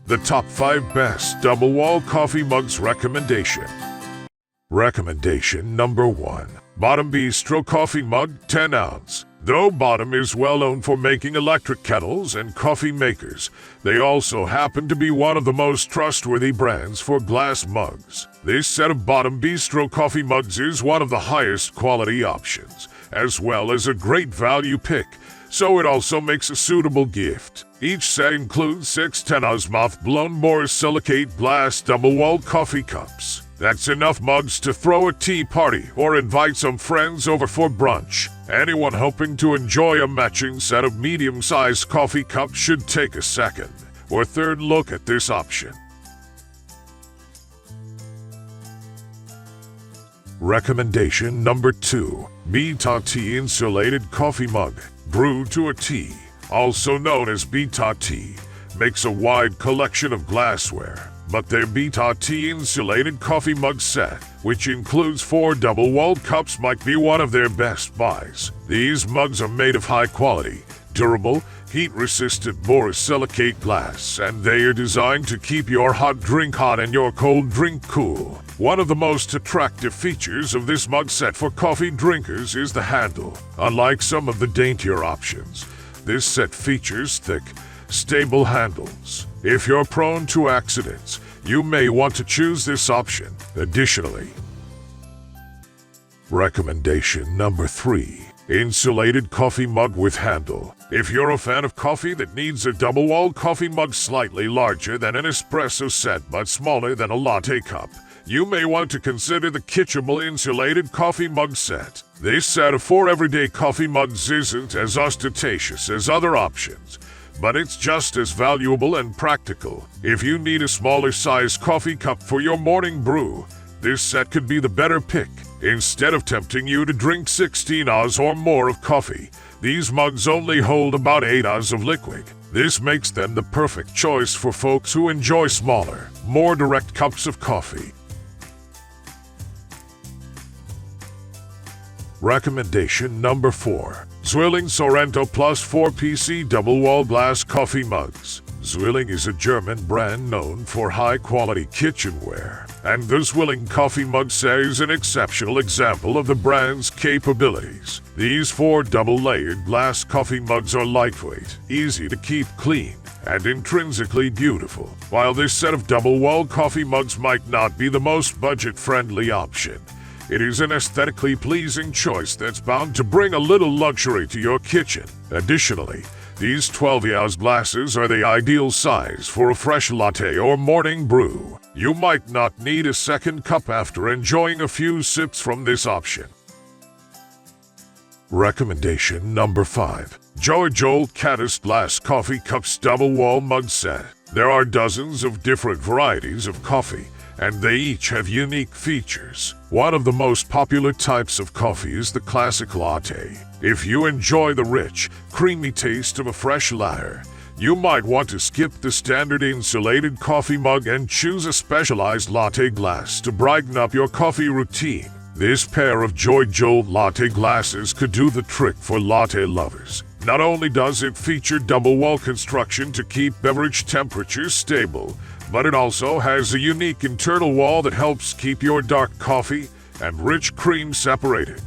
The top 5 best double wall coffee mugs recommendation. Recommendation number 1. Bottom Bistro Coffee Mug 10 ounce. Though Bottom is well known for making electric kettles and coffee makers, they also happen to be one of the most trustworthy brands for glass mugs. This set of Bottom Bistro Coffee Mugs is one of the highest quality options, as well as a great value pick, so it also makes a suitable gift. Each set includes 6 10-ounce mouth-blown borosilicate glass double-walled coffee cups. That's enough mugs to throw a tea party or invite some friends over for brunch. Anyone hoping to enjoy a matching set of medium-sized coffee cups should take a second or third look at this option. Recommendation number 2. Beta Tea Insulated Coffee Mug. Brewed to a Tea, also known as Beta Tea, makes a wide collection of glassware. But their Beta Tea Insulated Coffee Mug set, which includes 4 double-walled cups, might be one of their best buys. These mugs are made of high-quality, durable, heat-resistant borosilicate glass, and they are designed to keep your hot drink hot and your cold drink cool. One of the most attractive features of this mug set for coffee drinkers is the handle. Unlike some of the daintier options, this set features thick, stable handles. If you're prone to accidents, you may want to choose this option. Additionally, recommendation number 3. Insulated Coffee Mug with Handle. If you're a fan of coffee that needs a double-walled coffee mug slightly larger than an espresso set but smaller than a latte cup, you may want to consider the Kitchable Insulated Coffee Mug set. This set of 4 everyday coffee mugs isn't as ostentatious as other options, but it's just as valuable and practical. If you need a smaller size coffee cup for your morning brew, this set could be the better pick. Instead of tempting you to drink 16 oz or more of coffee, these mugs only hold about 8 oz of liquid. This makes them the perfect choice for folks who enjoy smaller, more direct cups of coffee. Recommendation number 4. Zwilling Sorrento Plus 4 PC Double-Wall Glass Coffee Mugs. Zwilling is a German brand known for high-quality kitchenware, and the Zwilling Coffee Mug set is an exceptional example of the brand's capabilities. These 4 double-layered glass coffee mugs are lightweight, easy to keep clean, and intrinsically beautiful. While this set of double-walled coffee mugs might not be the most budget-friendly option, it is an aesthetically pleasing choice that's bound to bring a little luxury to your kitchen. Additionally, these 12-ounce glasses are the ideal size for a fresh latte or morning brew. You might not need a second cup after enjoying a few sips from this option. Recommendation number 5. Joy Caddis Glass Coffee Cups Double Wall Mug Set. There are dozens of different varieties of coffee, and they each have unique features. One of the most popular types of coffee is the classic latte. If you enjoy the rich, creamy taste of a fresh latte, you might want to skip the standard insulated coffee mug and choose a specialized latte glass to brighten up your coffee routine. This pair of Joy latte glasses could do the trick for latte lovers. Not only does it feature double-wall construction to keep beverage temperatures stable, but it also has a unique internal wall that helps keep your dark coffee and rich cream separated.